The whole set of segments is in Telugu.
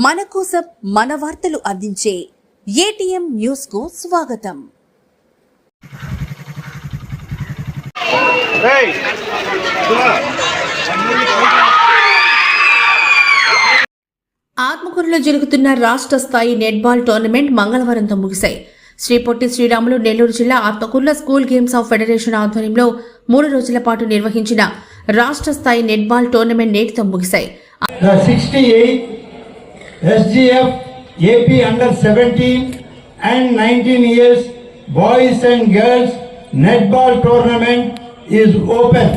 మన కోసం మన వార్తలు అందించే ఏటీఎం న్యూస్ కు స్వాగతం. ఆత్మకూరులో జరుగుతున్న రాష్ట్ర స్థాయి నెట్బాల్ టోర్నమెంట్ మంగళవారంతో ముగిశాయి. శ్రీ పొట్టి శ్రీరాములు నెల్లూరు జిల్లా ఆత్మకూరులో స్కూల్ గేమ్స్ ఆఫ్ ఫెడరేషన్ ఆధ్వర్యంలో 3 రోజుల పాటు నిర్వహించిన రాష్ట్ర స్థాయి నెట్బాల్ టోర్నమెంట్ నేటితో ముగిశాయి. SGF AP under 17 and 19 years boys and girls netball tournament is open.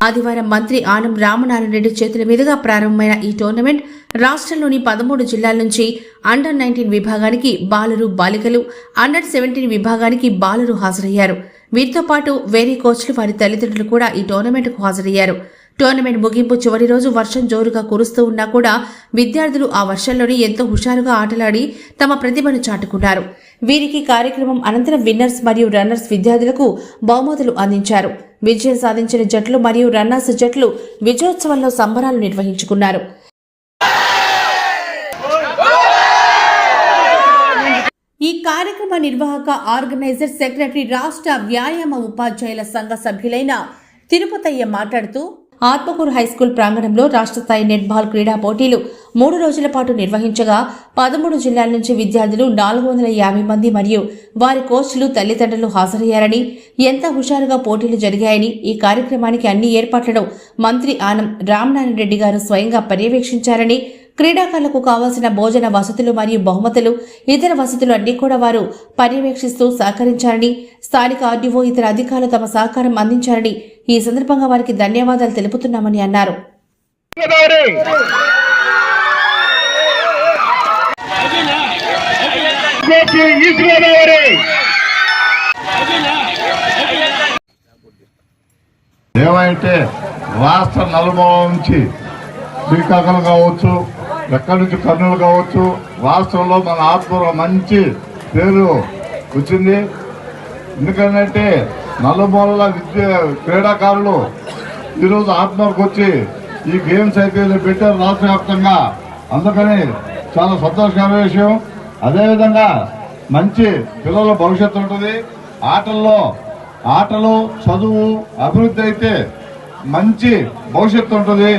ఆదివారం మంత్రి ఆనం రామనారాయణ రెడ్డి చేతుల మీదుగా ప్రారంభమైన ఈ టోర్నమెంట్ రాష్ట్రంలోని 13 జిల్లాల నుంచి అండర్ 19 విభాగానికి బాలురు బాలికలు, అండర్ 17 విభాగానికి బాలురు హాజరయ్యారు. వీరితో పాటు వేరే కోచ్లు వారి తల్లిదండ్రులు కూడా ఈ టోర్నమెంట్కు హాజరయ్యారు. టోర్నమెంట్ ముగింపు చివరి రోజు వర్షం జోరుగా కురుస్తూ ఉన్నా కూడా విద్యార్థులు ఆ వర్షంలోనే ఎంతో హుషారుగా ఆటలాడి తమ ప్రతిభను చాటుకున్నారు. వీరికి కార్యక్రమం అనంతరం విన్నర్స్ మరియు రన్నర్స్ విద్యార్థులకు బహుమతులు అందించారు. విజయం సాధించిన జట్లు మరియు రన్నర్స్ జట్లు విజయోత్సవంలో సంబరాలు నిర్వహించుకున్నారు. ఈ కార్యక్రమ నిర్వాహక ఆర్గనైజర్ సెక్రటరీ రాష్ట్ర వ్యాయామ ఉపాధ్యాయుల సంఘ సభ్యులైన తిరుపతయ్య మాట్లాడుతూ ఆత్మకూరు హైస్కూల్ ప్రాంగణంలో రాష్ట్ర స్థాయి నెట్బాల్ క్రీడా పోటీలు 3 రోజుల పాటు నిర్వహించగా 13 జిల్లాల నుంచి విద్యార్థులు 450 మంది మరియు వారి కోచ్లు తల్లిదండ్రులు హాజరయ్యారని, ఎంత హుషారుగా పోటీలు జరిగాయని, ఈ కార్యక్రమానికి అన్ని ఏర్పాట్లను మంత్రి ఆనం రామనారాయణ రెడ్డి గారు స్వయంగా పర్యవేక్షించారని, క్రీడాకారులకు కావాల్సిన భోజన వసతులు మరియు బహుమతులు, ఇతర వసతులు అన్ని కూడా వారు పర్యవేక్షిస్తూ సహకరించారని, స్థానిక ఆర్డీఓ ఇతర అధికారులు తమ సహకారం అందించారని ఈ సందర్భంగా వారికి ధన్యవాదాలు తెలుపుతున్నామని అన్నారు. ఏమైతే రాష్ట్ర నలుమూల నుంచి శ్రీకాకుళం కావచ్చు, ఎక్కడి నుంచి కర్నూలు కావచ్చు, రాష్ట్రంలో మన ఆత్మకూరు మంచి పేరు వచ్చింది. ఎందుకంటే నలుమూలల క్రీడాకారులు ఈరోజు ఆత్మకూరుకు వచ్చి ఈ గేమ్స్ అయితే పెట్టారు రాష్ట్ర వ్యాప్తంగా. అందుకని చాలా సంతోషకరమైన విషయం. అదేవిధంగా మంచి పిల్లల భవిష్యత్తు ఉంటుంది. ఆటలు చదువు అభివృద్ధి అయితే మంచి భవిష్యత్తు ఉంటుంది.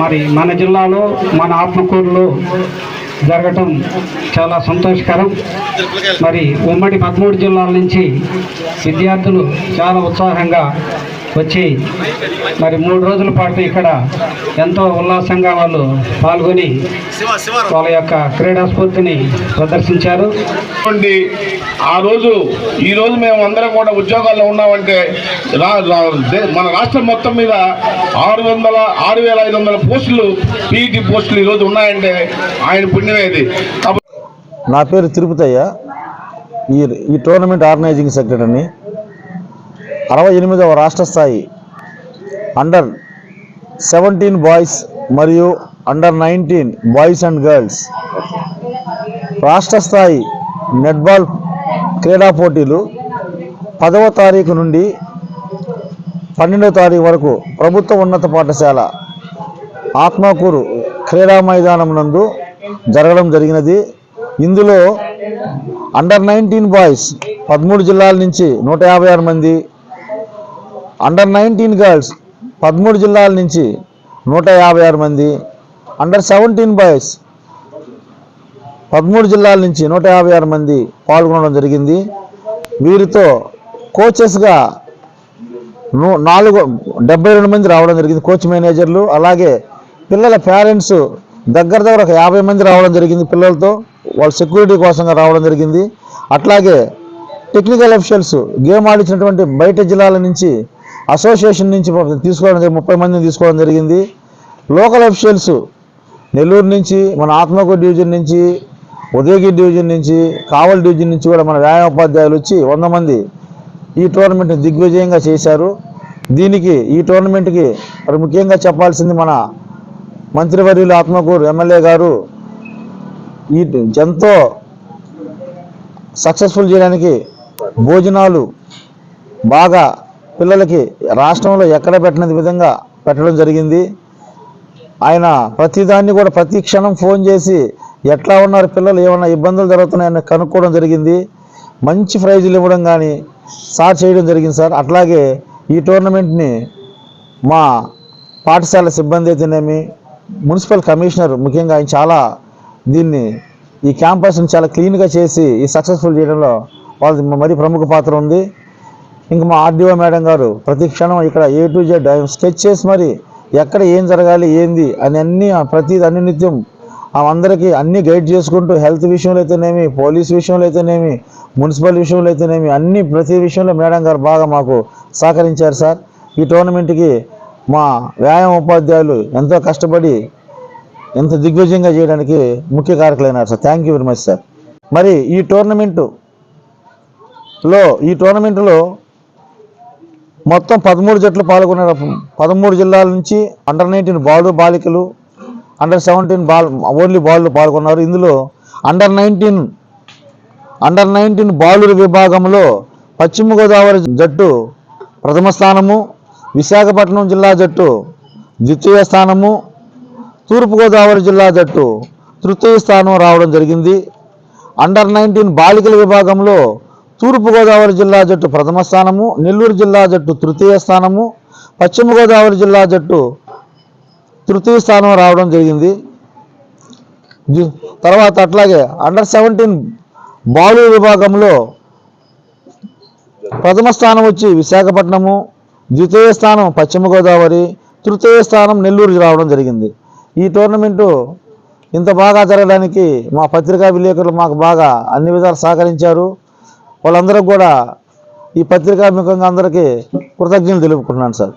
మరి మన జిల్లాలో మన ఆత్మకూరులో జరగటం చాలా సంతోషకరం. మరి ఉమ్మడి 13 జిల్లాల నుంచి విద్యార్థులు చాలా ఉత్సాహంగా వచ్చి మరి 3 రోజుల పాటు ఇక్కడ ఎంతో ఉల్లాసంగా వాళ్ళు పాల్గొని వాళ్ళ యొక్క క్రీడా స్ఫూర్తిని ప్రదర్శించారు. ఈరోజు మేము అందరం కూడా ఉద్యోగాల్లో ఉన్నామంటే మన రాష్ట్రం మొత్తం మీద 6,500 పోస్టులు పీఈటీ పోస్టులు ఈరోజు ఉన్నాయంటే ఆయన పుణ్యమేది. నా పేరు తిరుపతయ్య, ఈ టోర్నమెంట్ ఆర్గనైజింగ్ సెక్రటరీని. 68వ రాష్ట్ర స్థాయి అండర్ 17 బాయ్స్ మరియు అండర్ 19 బాయ్స్ అండ్ గర్ల్స్ రాష్ట్ర స్థాయి నెట్బాల్ క్రీడా పోటీలు 10వ తారీఖు నుండి 12వ తారీఖు వరకు ప్రభుత్వ ఉన్నత పాఠశాల ఆత్మకూరు క్రీడా మైదానం నందు జరగడం జరిగినది. ఇందులో అండర్ 19 బాయ్స్ 13 జిల్లాల నుంచి 156 మంది, అండర్ 19 గర్ల్స్ 13 జిల్లాల నుంచి 156 మంది, అండర్ 17 బాయ్స్ 13 జిల్లాల నుంచి 156 మంది పాల్గొనడం జరిగింది. వీరితో కోచెస్గా 72 మంది రావడం జరిగింది, కోచ్ మేనేజర్లు. అలాగే పిల్లల పేరెంట్స్ దగ్గర ఒక 50 మంది రావడం జరిగింది. పిల్లలతో వాళ్ళ సెక్యూరిటీ కోసంగా రావడం జరిగింది. అట్లాగే టెక్నికల్ అఫీషియల్స్ గేమ్ ఆడించినటువంటి బయట జిల్లాల నుంచి అసోసియేషన్ నుంచి తీసుకోవడం 30 మందిని తీసుకోవడం జరిగింది. లోకల్ అఫీషియల్స్ నెల్లూరు నుంచి, మన ఆత్మకూరు డివిజన్ నుంచి, ఉదయగిరి డివిజన్ నుంచి, కావల్ డివిజన్ నుంచి కూడా మన వ్యాయామోపాధ్యాయులు వచ్చి 100 మంది ఈ టోర్నమెంట్ని దిగ్విజయంగా చేశారు. ఈ టోర్నమెంట్కి మరి ముఖ్యంగా చెప్పాల్సింది మన మంత్రివర్యులు ఆత్మకూరు ఎమ్మెల్యే గారు ఎంతో సక్సెస్ఫుల్ చేయడానికి భోజనాలు బాగా పిల్లలకి రాష్ట్రంలో ఎక్కడ పెట్టిన విధంగా పెట్టడం జరిగింది. ఆయన ప్రతిదాన్ని కూడా ప్రతి క్షణం ఫోన్ చేసి ఎట్లా ఉన్నారు పిల్లలు, ఏమన్నా ఇబ్బందులు జరుగుతున్నాయని కనుక్కోవడం జరిగింది. మంచి ప్రైజులు ఇవ్వడం కానీ స్టార్ట్ చేయడం జరిగింది సార్. అట్లాగే ఈ టోర్నమెంట్ని మా పాఠశాల సిబ్బంది అయితేనేమి, మున్సిపల్ కమిషనర్ ముఖ్యంగా ఆయన చాలా దీన్ని ఈ క్యాంపస్ని చాలా క్లీన్గా చేసి ఈ సక్సెస్ఫుల్ చేయడంలో వాళ్ళది మరీ ప్రముఖ పాత్ర ఉంది. ఇంకా మా ఆర్డీఓ మేడం గారు ప్రతి క్షణం ఇక్కడ A to Z స్కెచ్ చేసి మరి ఎక్కడ ఏం జరగాలి ఏంది అని అన్ని నిత్యం అందరికీ అన్ని గైడ్ చేసుకుంటూ హెల్త్ విషయంలో అయితేనేమి, పోలీస్ విషయంలో అయితేనేమి, మున్సిపల్ విషయంలో అయితేనేమి ప్రతి విషయంలో మేడం గారు బాగా మాకు సహకరించారు సార్. ఈ టోర్నమెంట్కి మా వ్యాయామ ఉపాధ్యాయులు ఎంతో కష్టపడి ఎంత దిగ్విజయంగా చేయడానికి ముఖ్య కారకులైనారు sir. Thank you very much sir. మరి ఈ టోర్నమెంటులో మొత్తం 13 జట్లు పాల్గొన్నారు. 13 జిల్లాల నుంచి అండర్-19 బాలికలు, అండర్-17 ఓన్లీ బాలులు పాల్గొన్నారు. ఇందులో అండర్-19 బాలుల విభాగంలో పశ్చిమ గోదావరి జట్టు ప్రథమ స్థానము, విశాఖపట్నం జిల్లా జట్టు ద్వితీయ స్థానము, తూర్పుగోదావరి జిల్లా జట్టు తృతీయ స్థానం రావడం జరిగింది. అండర్-19 బాలికల విభాగంలో తూర్పుగోదావరి జిల్లా జట్టు ప్రథమ స్థానము, నెల్లూరు జిల్లా జట్టు తృతీయ స్థానము, పశ్చిమ గోదావరి జిల్లా జట్టు తృతీయ స్థానం రావడం జరిగింది. తర్వాత అట్లాగే అండర్-17 బాలుల విభాగంలో ప్రథమ స్థానం వచ్చి విశాఖపట్నము, ద్వితీయ స్థానం పశ్చిమ గోదావరి, తృతీయ స్థానం నెల్లూరు రావడం జరిగింది. ఈ టోర్నమెంటు ఇంత బాగా జరగడానికి మా పత్రికా విలేకరులు మాకు బాగా అన్ని విధాలు సహకరించారు. వాళ్ళందరూ కూడా ఈ పత్రికా ముఖంగా అందరికీ కృతజ్ఞతలు తెలుపుకుంటున్నాను సార్.